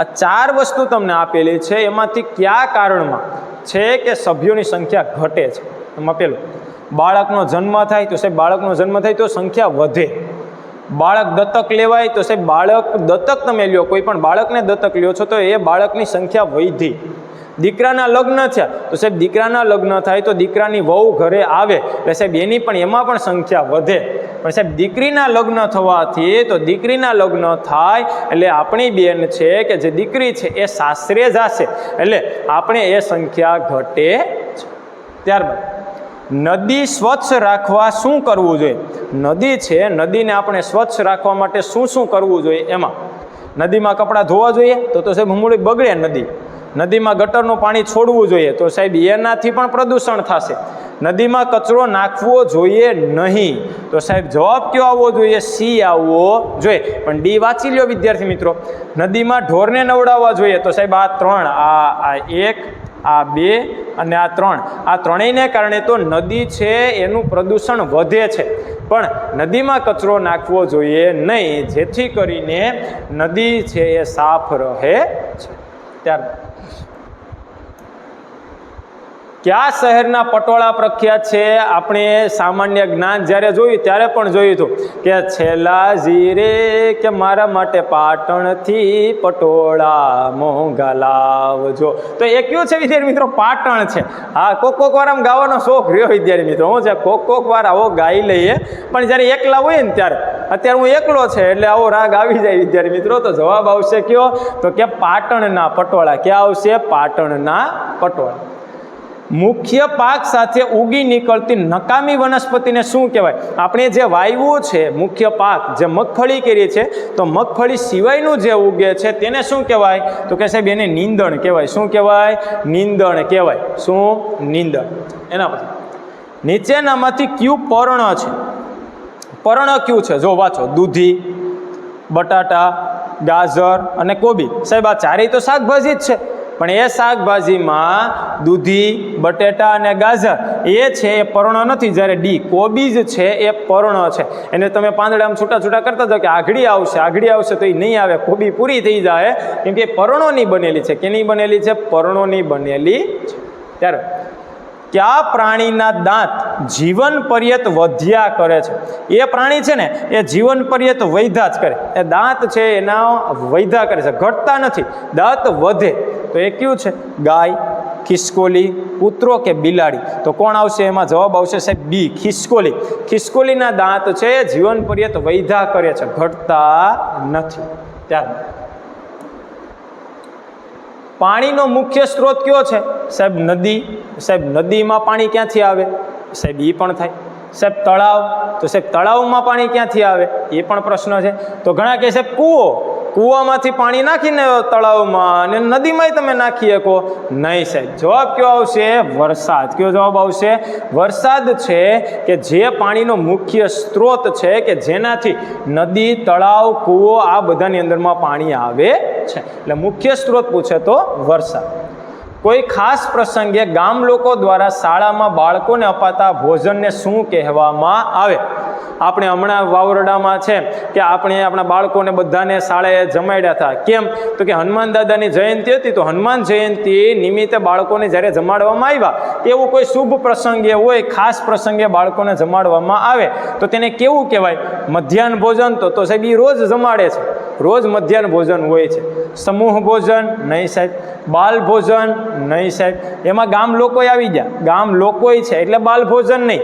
આ 4 વસ્તુ તમને આપેલી છે, એમાંથી કયા કારણમાં છે કે સભ્યોની સંખ્યા ઘટે છે? એમાં પેલું બાળકનો જન્મ થાય તો સાહેબ બાળકનો જન્મ થાય તો સંખ્યા વધે. બાળક દત્તક લેવાય તો સાહેબ બાળક દત્તક તમે લ્યો, કોઈ પણ બાળકને દત્તક લ્યો છો તો એ બાળકની સંખ્યા વધી. દીકરાના લગ્ન થયા તો સાહેબ દીકરાના લગ્ન થાય તો દીકરાની વહુ ઘરે આવે એટલે સાહેબ એની પણ એમાં પણ સંખ્યા વધે. પણ સાહેબ દીકરીના લગ્ન થવાથી તો દીકરીના લગ્ન થાય એટલે આપણી બેન છે કે જે દીકરી છે એ સાસરે જશે એટલે આપણે એ સંખ્યા ઘટે છે. ત્યારબાદ નદી સ્વચ્છ રાખવા શું કરવું જોઈએ? નદી છે, નદીને આપણે સ્વચ્છ રાખવા માટે શું શું કરવું જોઈએ? એમાં નદીમાં કપડાં ધોવા જોઈએ તો સાહેબ હમણાં બગડે નદી. નદીમાં ગટરનું પાણી છોડવું જોઈએ તો સાહેબ એનાથી પણ પ્રદૂષણ થશે. નદીમાં કચરો નાખવો જોઈએ નહીં તો સાહેબ જવાબ કયો આવવો જોઈએ? સી આવવો જોઈએ. પણ ડી વાંચી લ્યો વિદ્યાર્થી મિત્રો. નદીમાં ઢોરને નવડાવવા જોઈએ તો સાહેબ આ 3, આ 1, આ 2 અને આ 3, આ ત્રણેયને કારણે તો નદી છે એનું પ્રદૂષણ વધે છે. પણ નદીમાં કચરો નાખવો જોઈએ નહીં, જેથી કરીને નદી છે એ સાફ રહે છે. ત્યારબાદ કયા શહેરના પટોળા પ્રખ્યાત છે? આપણે સામાન્ય જ્ઞાન જ્યારે જોયું ત્યારે પણ જોયું હતું કે છેલ્લાજી રે કે મારા માટે પાટણથી પટોળા મોંઘા લાવજો. તો એ કયું છે વિદ્યાર્થી મિત્રો? પાટણ છે. હા, કોક વાર આમ ગાવાનો શોખ રહ્યો વિદ્યાર્થી મિત્રો. હું છે કોક વાર આવો ગાઈ લઈએ, પણ જ્યારે એકલા હોય ને ત્યારે, અત્યારે હું એકલો છે એટલે આવો રાગ આવી જાય વિદ્યાર્થી મિત્રો. તો જવાબ આવશે કયો? તો કે પાટણના પટોળા. ક્યાં આવશે? પાટણના પટોળા. મુખ્ય પાક સાથે ઉગી નીકળતી નકામી વનસ્પતિને શું કહેવાય? આપણે જે વાવ્યું છે મુખ્ય પાક, જે મગફળી કરી છે, તો મગફળી સિવાયનું જે ઉગે છે તેને શું કહેવાય? તો કે સાહેબ એને નીંદણ કહેવાય. શું કહેવાય? નીંદણ કહેવાય. શું? નીંદણ. એના પછી નીચેનામાંથી કયું પર્ણ છે? પર્ણ કયું છે? જો વાંચો. દૂધી, બટાટા, ગાજર અને કોબી. સાહેબ આ ચારેય તો શાકભાજી જ છે, પણ એ શાકભાજીમાં દૂધી, બટેટા અને ગાજર એ છે એ પર્ણ નથી. જ્યારે ડી કોબીજ છે એ પર્ણ છે. એને તમે પાંદડામાં છૂટા છૂટા કરતા જાઓ કે આઘડી આવશે તો એ નહીં આવે, કોબી પૂરી થઈ જાય, કેમ કે પર્ણોની બનેલી છે. કેની બનેલી છે? પર્ણોની બનેલી છે. ત્યારે કયા પ્રાણીના દાંત જીવન પર્યત વધ્યા કરે છે? એ પ્રાણી છે ને એ જીવન પર્યત વૈધા જ કરે. એ દાંત છે એના વૈધા કરે છે, ઘટતા નથી, દાંત વધે. તો એ કયું છે? ગાય, ખિસકોલી, કૂતરો કે બિલાડી? તો કોણ આવશે એમાં? જવાબ આવશે સાહેબ બી, ખિસકોલી. ખિસકોલીના દાંત છે જીવન પર્યત વૈધા કરે છે, ઘટતા નથી. ત્યાર પાણીનો મુખ્ય સ્ત્રોત કયો છે સાહેબ? નદી. સાહેબ નદીમાં પાણી ક્યાંથી આવે? સાહેબ એ પણ થાય. સાહેબ તળાવ, તો સાહેબ તળાવમાં પાણી ક્યાંથી આવે? એ પણ પ્રશ્ન છે. તો ઘણા કહે સાહેબ કૂવો, કૂવામાંથી પાણી નાખીને તળાવમાં અને નદીમાંય તમે નાખી શકો. નહીં સાહેબ, જવાબ કયો આવશે? વરસાદ. કયો જવાબ આવશે? વરસાદ છે કે જે પાણીનો મુખ્ય સ્ત્રોત છે કે જેનાથી નદી, તળાવ, કૂવો આ બધાની અંદરમાં પાણી આવે છે. એટલે મુખ્ય સ્ત્રોત પૂછે તો વરસાદ. કોઈ ખાસ પ્રસંગે ગામ લોકો દ્વારા શાળામાં બાળકોને અપાતા ભોજનને શું કહેવામાં આવે? આપણે હમણાં વાવરડામાં છે કે આપણે આપણા બાળકોને બધાને શાળાએ જમાડ્યા હતા. કેમ? તો કે હનુમાન દાદાની જયંતિ હતી, તો હનુમાન જયંતિ નિમિત્તે બાળકોને જ્યારે જમાડવામાં આવ્યા, એવું કોઈ શુભ પ્રસંગે હોય, ખાસ પ્રસંગે બાળકોને જમાડવામાં આવે તો તેને કેવું કહેવાય? મધ્યાહન ભોજન. તો સાહેબ એ રોજ જમાડે છે, રોજ મધ્યાહન ભોજન હોય છે. સમૂહ ભોજન? નહીં સાહેબ. બાલ ભોજન? નહીં સાહેબ. એમાં ગામ લોકોય આવી ગયા, ગામ લોકોય છે એટલે બાલ ભોજન નહીં,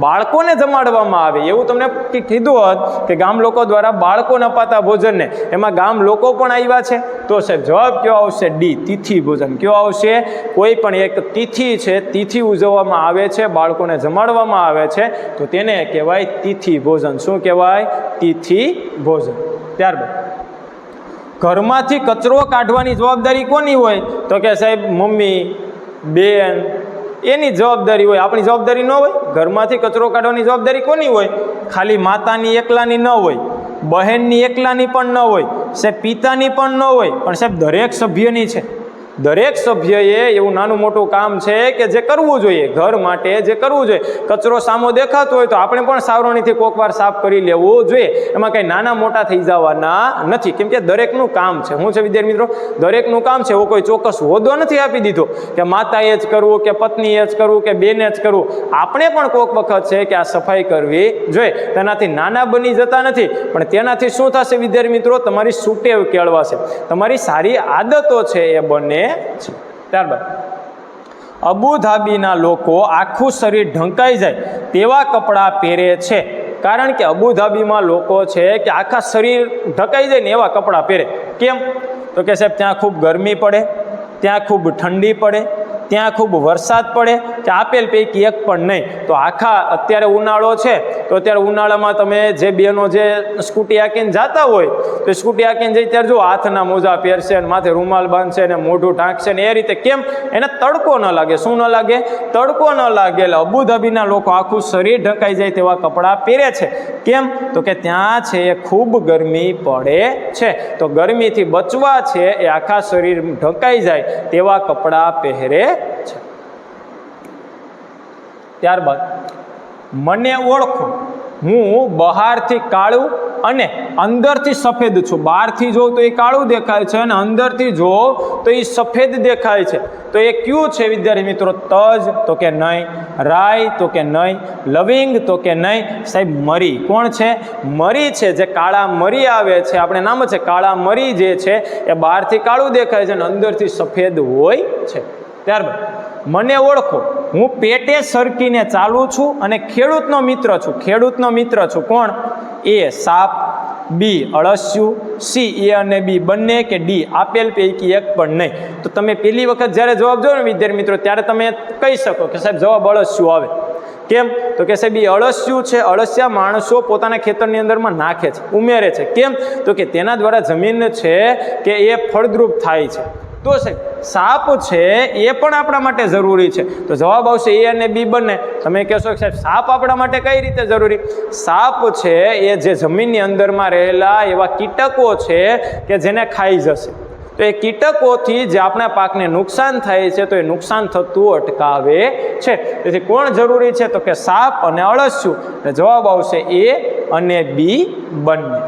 બાળકોને જમાડવામાં આવે એવું તમને કીધું હોત કે ગામ લોકો દ્વારા બાળકોને અપાતા ભોજનને, એમાં ગામ લોકો પણ આવ્યા છે. તો સાહેબ જવાબ કયો આવશે? ડી, તિથિ ભોજન. કયો આવશે? કોઈ પણ એક તિથિ છે, તિથિ ઉજવવામાં આવે છે, બાળકોને જમાડવામાં આવે છે, તો તેને કહેવાય તિથિ ભોજન. શું કહેવાય? તિથિ ભોજન. ત્યારબાદ ઘરમાંથી કચરો કાઢવાની જવાબદારી કોની હોય? તો કે સાહેબ મમ્મી, બેન, એની જવાબદારી હોય, આપણી જવાબદારી ન હોય. ઘરમાંથી કચરો કાઢવાની જવાબદારી કોની હોય? ખાલી માતાની એકલાની ન હોય, બહેનની એકલાની પણ ન હોય, સાહેબ પિતાની પણ ન હોય, પણ સાહેબ દરેક સભ્યની છે. દરેક સભ્યએ એવું નાનું મોટું કામ છે કે જે કરવું જોઈએ, ઘર માટે જે કરવું જોઈએ. કચરો સામો દેખાતો હોય તો આપણે પણ સાવરણીથી કોકવાર સાફ કરી લેવું જોઈએ. એમાં કંઈ નાના મોટા થઈ જવાના નથી, કેમ કે દરેકનું કામ છે. શું છે વિદ્યાર્થી મિત્રો? દરેકનું કામ છે. એવો કોઈ ચોક્કસ હોદ્દો નથી આપી દીધો કે માતાએ જ કરવું, કે પત્નીએ જ કરવું, કે બેને જ કરવું. આપણે પણ કોઈક વખત છે કે આ સફાઈ કરવી જોઈએ. તેનાથી નાના બની જતા નથી, પણ તેનાથી શું થશે વિદ્યાર્થી મિત્રો? તમારી સુટેવ કેળવાશે, તમારી સારી આદતો છે એ બને. ત્યારબાદ અબુધાબીના લોકો આખું શરીર ઢંકાઈ જાય તેવા કપડાં પહેરે છે. કારણ કે અબુધાબીમાં લોકો છે કે આખા શરીર ઢંકાઈ જાય ને એવા કપડાં પહેરે. કેમ? તો કે સાહેબ ત્યાં ખૂબ ગરમી પડે, ત્યાં ખૂબ ઠંડી પડે, ત્યાં ખૂબ વરસાદ પડે, કે આપેલ પૈકી એક પણ નહીં. તો આખા અત્યારે ઉનાળો છે તો અત્યારે ઉનાળામાં તમે જે બહેનો જે સ્કૂટી હાંકીને જતા હોય તો સ્કૂટી હાંકીને જઈ ત્યારે જો હાથના મોજા પહેરશે અને માથે રૂમાલ બાંધશે ને મોઢું ઢાંકશે ને એ રીતે. કેમ? એને તડકો ન લાગે. શું ન લાગે? તડકો ન લાગે. એટલે અબુધાબીના લોકો આખું શરીર ઢંકાઈ જાય તેવા કપડાં પહેરે છે. કેમ? તો કે ત્યાં છે એ ખૂબ ગરમી પડે છે, તો ગરમીથી બચવા છે એ આખા શરીર ઢંકાઈ જાય તેવા કપડાં પહેરે છે. ત્યારબાદ મને ઓળખો, હું બહારથી કાળું અને અંદરથી સફેદ છું. બહારથી જોઉં તો એ કાળું દેખાય છે અને અંદરથી જોઉં તો એ સફેદ દેખાય છે. તો એ કયું છે વિદ્યાર્થી મિત્રો? તજ? તો કે નહીં. રાઈ? તો કે નહીં. લવિંગ? તો કે નહીં. સાહેબ મરી. કોણ છે? મરી છે. જે કાળા મરી આવે છે, આપણે નામ છે કાળા મરી, જે છે એ બહારથી કાળું દેખાય છે અને અંદરથી સફેદ હોય છે. ત્યારબાદ મને ઓળખો, હું પેટે સરકીને ચાલું છું અને ખેડૂતનો મિત્ર છું. ખેડૂતનો મિત્ર છું. કોણ? એ સાપ, બી અળસિયું, સી એ અને બી બંને, કે ડી આપેલ પૈકી એક પણ નહીં. તો તમે પહેલી વખત જ્યારે જવાબ જોયો ને વિદ્યાર્થી મિત્રો, ત્યારે તમે કહી શકો કે સાહેબ જવાબ અળસિયું આવે. કેમ? તો કે સાહેબ એ અળસિયું છે. અળસિયા માણસો પોતાના ખેતરની અંદરમાં નાખે છે, ઉમેરે છે. કેમ? તો કે તેના દ્વારા જમીન છે કે એ ફળદ્રુપ થાય છે. તો સાહેબ સાપ છે એ પણ આપણા માટે જરૂરી છે. તો જવાબ આવશે એ અને બી બંને. તમે કહેશો કે સાહેબ સાપ આપણા માટે કઈ રીતે જરૂરી? સાપ છે એ જે જમીનની અંદરમાં રહેલા એવા કીટકો છે કે જેને ખાઈ જશે. તો એ કીટકોથી જે આપણા પાકને નુકસાન થાય છે તો એ નુકસાન થતું અટકાવે છે. તેથી કોણ જરૂરી છે? તો કે સાપ અને અળસિયું. જવાબ આવશે એ અને બી બંને.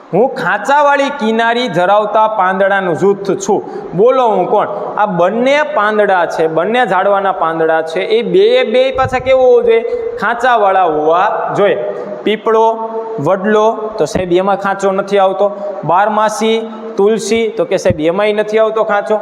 હું ખાંચાવાળી કિનારી ધરાવતા પાંદડાનું જૂથ છું. બોલો હું કોણ? આ બંને પાંદડા છે, બંને ઝાડવાના પાંદડા છે, એ બે પાછા કેવો હોવો જોઈએ? ખાંચાવાળા હોવા જોઈએ. પીપળો, વડલો, તો સાહેબ એમાં ખાંચો નથી આવતો. બારમાસી, તુલસી તો કે સાહેબ એમાંય નથી આવતો ખાંચો.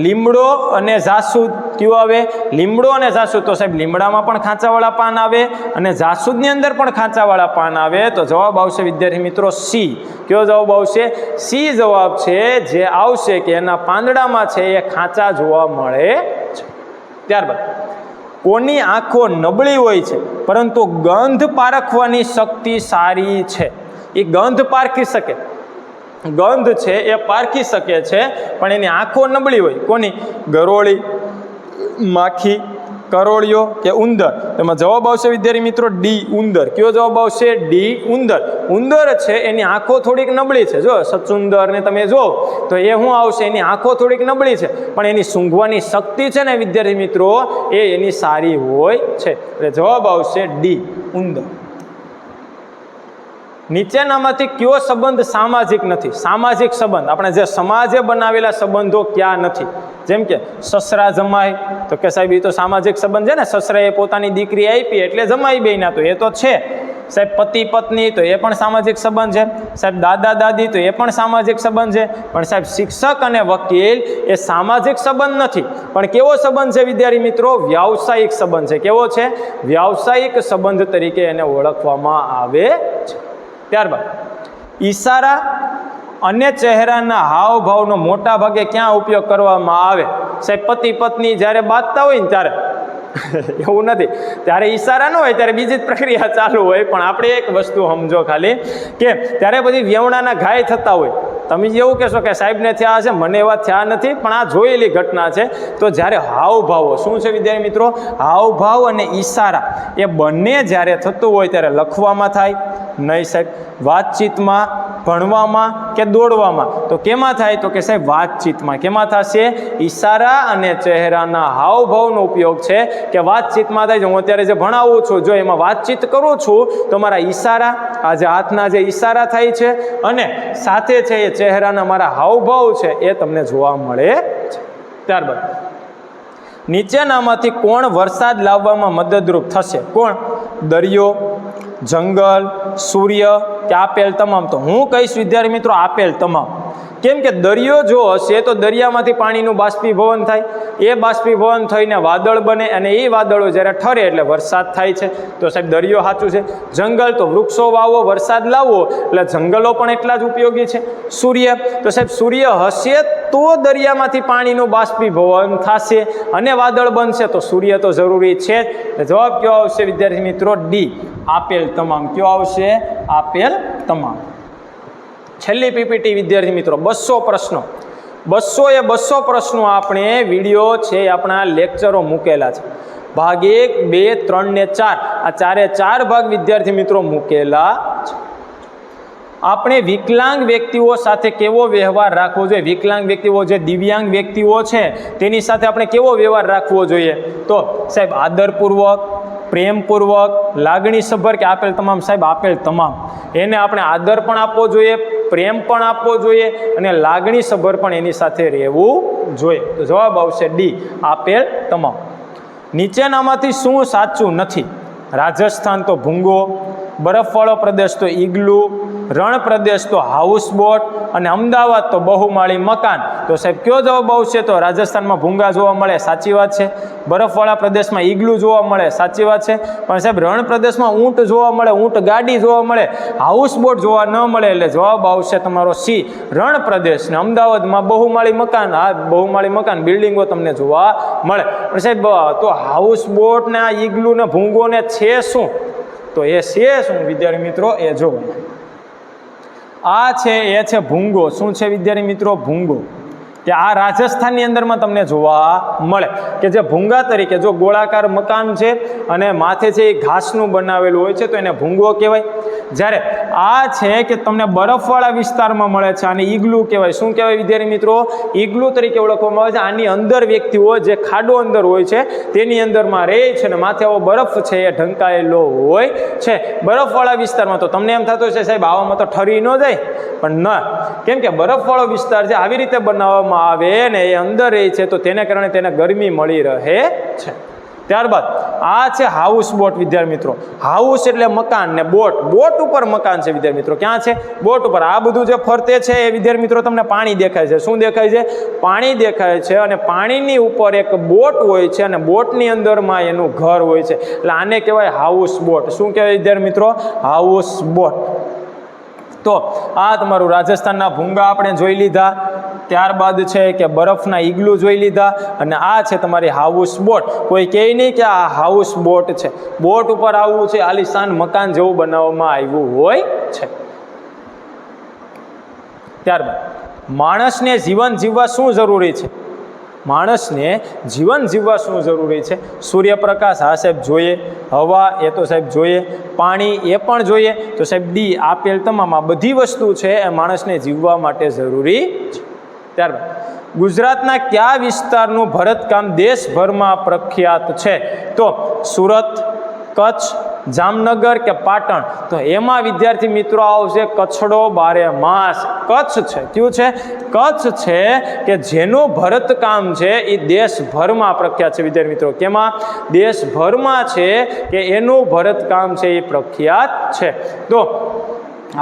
લીમડો અને જાસૂદ કયું આવે? લીમડો અને જાસૂદ તો સાહેબ લીમડામાં પણ ખાંચાવાળા પાન આવે અને જાસૂદની અંદર પણ ખાંચાવાળા પાન આવે. તો જવાબ આવશે વિદ્યાર્થી મિત્રો સી. કયો જવાબ આવશે? સી જવાબ છે જે આવશે કે એના પાંદડામાં છે એ ખાંચા જોવા મળે છે. ત્યારબાદ કોની આંખો નબળી હોય છે પરંતુ ગંધ પારખવાની શક્તિ સારી છે? એ ગંધ પારખી શકે, ગંધ છે એ પારખી શકે છે, પણ એની આંખો નબળી હોય. કોની? ગરોળી, માખી, કરોળિયો કે ઉંદર? તેમાં જવાબ આવશે વિદ્યાર્થી મિત્રો ડી ઉંદર. કયો જવાબ આવશે? ડી ઉંદર. ઉંદર છે એની આંખો થોડીક નબળી છે. જો સચુંદર ને તમે જો તો એ શું આવશે? એની આંખો થોડીક નબળી છે, પણ એની સૂંઘવાની શક્તિ છે ને વિદ્યાર્થી મિત્રો એ એની સારી હોય છે. એટલે જવાબ આવશે ડી ઉંદર. નીચેનામાંથી કયો સંબંધ સામાજિક નથી? સામાજિક સંબંધ આપણે જે સમાજે બનાવેલા સંબંધો ક્યાં નથી? જેમ કે સસરા જમાઈ તો કે સાહેબ એ તો સામાજિક સંબંધ છે ને. સસરાએ પોતાની દીકરી આપી એટલે જમાઈ બેના, તો એ તો છે. સાહેબ પતિ પત્ની તો એ પણ સામાજિક સંબંધ છે. સાહેબ દાદા દાદી તો એ પણ સામાજિક સંબંધ છે. પણ સાહેબ શિક્ષક અને વકીલ એ સામાજિક સંબંધ નથી. પણ કેવો સંબંધ છે વિદ્યાર્થી મિત્રો? વ્યાવસાયિક સંબંધ છે. કેવો છે? વ્યાવસાયિક સંબંધ તરીકે એને ઓળખવામાં આવે છે. ત્યારબાદ ઈશારા અને ચહેરાના હાવભાવનો મોટા ભાગે ક્યાં ઉપયોગ કરવામાં આવે? સાહેબ પતિ પત્ની જ્યારે બાંધતા હોય ને ત્યારે એવું નથી, ત્યારે ઈશારા ન હોય, ત્યારે બીજી જ પ્રક્રિયા ચાલુ હોય. પણ આપણે એક વસ્તુ સમજો ખાલી કે ત્યારે બધી વ્યવણાના ઘાય થતા હોય. તમે એવું કહેશો કે સાહેબને થયા હશે, મને એવા થયા નથી, પણ આ જોયેલી ઘટના છે. તો જ્યારે હાવભાવો શું છે વિદ્યાર્થી મિત્રો? હાવભાવ અને ઈશારા એ બંને જ્યારે થતું હોય ત્યારે લખવામાં થાય નહીં સાહેબ, વાતચીતમાં, ભણવામાં કે દોડવામાં. તો કેમાં થાય? તો કે સાહેબ વાતચીતમાં. કેમાં થશે? ઈશારા અને ચહેરાના હાવભાવનો ઉપયોગ છે કે વાતચીતમાં થાય. હું અત્યારે જે ભણાવું છું જો એમાં વાતચીત કરું છું તો મારા ઈશારા, આ જે હાથના જે ઈશારા થાય છે અને સાથે છે એ ચહેરાના મારા હાવભાવ છે એ તમને જોવા મળે છે. ત્યારબાદ નીચેનામાંથી કોણ વરસાદ લાવવામાં મદદરૂપ થશે? કોણ? દરિયો, જંગલ, સૂર્ય કે આપેલ તમામ? તો હું કહીશ વિદ્યાર્થી મિત્રો આપેલ તમામ. કેમ કે દરિયો જો હશે તો દરિયામાંથી પાણીનું બાષ્પીભવન થાય, એ બાષ્પીભવન થઈને વાદળ બને અને એ વાદળો જ્યારે ઠરે એટલે વરસાદ થાય છે. તો સાહેબ દરિયો સાચું છે. જંગલ તો વૃક્ષો વાવો, વરસાદ લાવો, એટલે જંગલો પણ એટલા જ ઉપયોગી છે. સૂર્ય તો સાહેબ સૂર્ય હશે તો દરિયામાંથી પાણીનું બાષ્પીભવન થશે અને વાદળ બનશે, તો સૂર્ય તો જરૂરી છે જ. જવાબ કયો આવશે વિદ્યાર્થી મિત્રો? ડી આપેલ તમામ. કયો આવશે? આપેલ તમામ. છેલ્લી પીપીટી વિદ્યાર્થી મિત્રો 200 પ્રશ્નો. 200 પ્રશ્નો આપણે વિડીયો છે આપણા લેક્ચરો મૂકેલા છે. ભાગ 1, 2, 3 ને 4 આ ચારે 4 ભાગ વિદ્યાર્થી મિત્રો મૂકેલા છે. આપણે વિકલાંગ વ્યક્તિઓ સાથે કેવો વ્યવહાર રાખવો જોઈએ? વિકલાંગ વ્યક્તિઓ જે દિવ્યાંગ વ્યક્તિઓ છે તેની સાથે આપણે કેવો વ્યવહાર રાખવો જોઈએ? તો સાહેબ આદરપૂર્વક, પ્રેમપૂર્વક, લાગણીસભર કે આપેલ તમામ? સાહેબ આપેલ તમામ. એને આપણે આદર પણ આપવો જોઈએ, પ્રેમ પણ આપવો જોઈએ અને લાગણીસભર પણ એની સાથે રહેવું જોઈએ. તો જવાબ આવશે ડી આપેલ તમામ. નીચેનામાંથી શું સાચું નથી? રાજસ્થાન તો ભૂંગો, બરફવાળો પ્રદેશ તો ઈગલુ, રણ પ્રદેશ તો હાઉસબોટ અને અમદાવાદ તો બહુમાળી મકાન. તો સાહેબ કયો જવાબ આવશે? તો રાજસ્થાનમાં ભૂંગા જોવા મળે, સાચી વાત છે. બરફવાળા પ્રદેશમાં ઈગલુ જોવા મળે, સાચી વાત છે. પણ સાહેબ રણ પ્રદેશમાં ઊંટ જોવા મળે, ઊંટ ગાડી જોવા મળે, હાઉસબોટ જોવા ન મળે. એટલે જવાબ આવશે તમારો સી રણ પ્રદેશ. ને અમદાવાદમાં બહુમાળી મકાન, હા બહુમાળી મકાન બિલ્ડિંગો તમને જોવા મળે. પણ સાહેબ તો હાઉસબોટ ને આ ઈગલુ ને ભૂંગો ને છે શું? તો એ છે શું વિદ્યાર્થી મિત્રો? એ જો આ છે એ છે ભૂંગો. શું છે વિદ્યાર્થી મિત્રો? ભૂંગો. કે આ રાજસ્થાનની અંદરમાં તમને જોવા મળે કે જે ભૂંગા તરીકે જો ગોળાકાર મકાન છે અને માથે છે એ ઘાસનું બનાવેલું હોય છે તો એને ભૂંગો કહેવાય. જ્યારે આ છે કે તમને બરફવાળા વિસ્તારમાં મળે છે આને ઈગલુ કહેવાય. શું કહેવાય વિદ્યાર્થી મિત્રો? ઈગલુ તરીકે ઓળખવામાં આવે છે. આની અંદર વ્યક્તિઓ જે ખાડો અંદર હોય છે તેની અંદરમાં રહે છે અને માથે આવો બરફ છે એ ઢંકાયેલો હોય છે બરફવાળા વિસ્તારમાં. તો તમને એમ થતું છે સાહેબ આવામાં તો ઠરી ન જાય, પણ ના, કેમ કે બરફવાળો વિસ્તાર છે આવી રીતે બનાવવામાં આવે ને એ અંદર રહે છે તો તેને કારણે તેને ગરમી મળી રહે છે. ત્યારબાદ આ છે હાઉસ બોટ વિદ્યાર્થી મિત્રો. હાઉસ એટલે મકાન ને બોટ, બોટ ઉપર મકાન છે વિદ્યાર્થી મિત્રો. ક્યાં છે? બોટ ઉપર. આ બધું જે ફરતે છે એ વિદ્યાર્થી મિત્રો તમને પાણી દેખાય છે. શું દેખાય છે? પાણી દેખાય છે. અને પાણીની ઉપર એક બોટ હોય છે અને બોટની અંદરમાં એનું ઘર હોય છે. એટલે આને કહેવાય હાઉસ બોટ. શું કહેવાય વિદ્યાર્થી મિત્રો? House boat. તો આ તમારું રાજસ્થાનના ભૂંગા આપણે જોઈ લીધા. ત્યારબાદ છે કે બરફના ઈગલું જોઈ લીધા. અને આ છે તમારી હાઉસ બોટ. કોઈ કહે નહીં કે આ હાઉસ બોટ છે. બોટ ઉપર આવવું છે, આલિશાન મકાન જેવું બનાવવામાં આવ્યું હોય છે. ત્યારબાદ માણસને જીવન જીવવા શું જરૂરી છે? માણસને જીવન જીવવા શું જરૂરી છે? સૂર્યપ્રકાશ, હા સાહેબ જોઈએ. હવા, એ તો સાહેબ જોઈએ. પાણી, એ પણ જોઈએ. તો સાહેબ ડી આપેલ તમામ આ બધી વસ્તુ છે એ માણસને જીવવા માટે જરૂરી છે. ત્યારબાદ ગુજરાતના કયા વિસ્તારનું ભરતકામ દેશભરમાં પ્રખ્યાત છે? તો સુરત, કચ્છ, જામનગર કે પાટણ? તો એમાં વિદ્યાર્થી મિત્રો આવશે કચ્છડો બારે માસ. કચ્છ છે. કયું છે? કચ્છ છે કે જેનું ભરતકામ છે એ દેશભરમાં પ્રખ્યાત છે વિદ્યાર્થી મિત્રો. કેમાં? દેશભરમાં છે કે એનું ભરતકામ છે એ પ્રખ્યાત છે. તો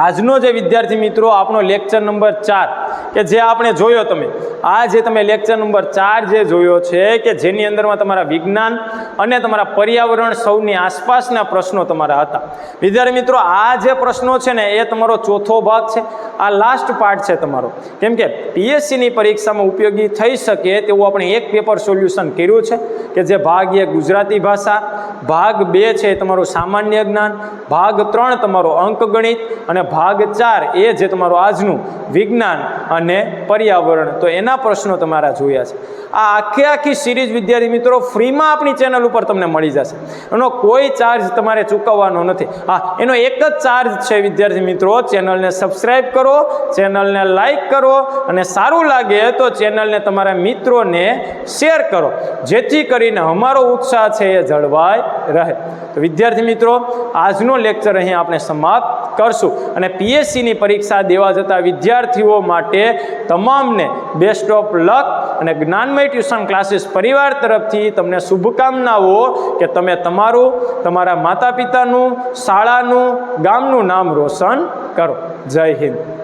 આજનો જે વિદ્યાર્થી મિત્રો આપણો લેક્ચર નંબર 4 કે જે આપણે જોયો, તમે આ જે તમે લેક્ચર નંબર 4 જે જોયો છે કે જેની અંદરમાં તમારા વિજ્ઞાન અને તમારા પર્યાવરણ સૌની આસપાસના પ્રશ્નો તમારા હતા. વિદ્યાર્થી મિત્રો આ જે પ્રશ્નો છે ને એ તમારો ચોથો ભાગ છે. આ લાસ્ટ પાર્ટ છે તમારો. કેમ કે પીએસસીની પરીક્ષામાં ઉપયોગી થઈ શકે તેવું આપણે એક પેપર સોલ્યુશન કર્યું છે કે જે ભાગ 1 ગુજરાતી ભાષા, ભાગ 2 છે તમારું સામાન્ય જ્ઞાન, ભાગ 3 તમારો અંકગણિત અને ભાગ 4 એ જે તમારું આજનું વિજ્ઞાન અને પર્યાવરણ. તો એના પ્રશ્નો તમારા જોયા છે. આ આખી સિરીઝ વિદ્યાર્થી મિત્રો ફ્રીમાં આપણી ચેનલ ઉપર તમને મળી જશે. એનો કોઈ ચાર્જ તમારે ચૂકવવાનો નથી. હા, એનો એક જ ચાર્જ છે વિદ્યાર્થી મિત્રો, ચેનલને સબસ્ક્રાઈબ કરો, ચેનલને લાઈક કરો અને સારું લાગે તો ચેનલને તમારા મિત્રોને શેર કરો, જેથી કરીને અમારો ઉત્સાહ છે એ જળવાઈ રહે. તો વિદ્યાર્થી મિત્રો આજનો લેક્ચર અહીં આપણે સમાપ્ત કરશું. અને પીએસસીની પરીક્ષા દેવા જતા વિદ્યાર્થીઓ માટે તમામને બેસ્ટ ઓફ લક અને જ્ઞાનમય ટ્યુશન ક્લાસીસ પરિવાર તરફથી તમને શુભકામનાઓ કે તમે તમારું, તમારા માતા પિતાનું, શાળાનું, ગામનું નામ રોશન કરો. જય હિન્દ.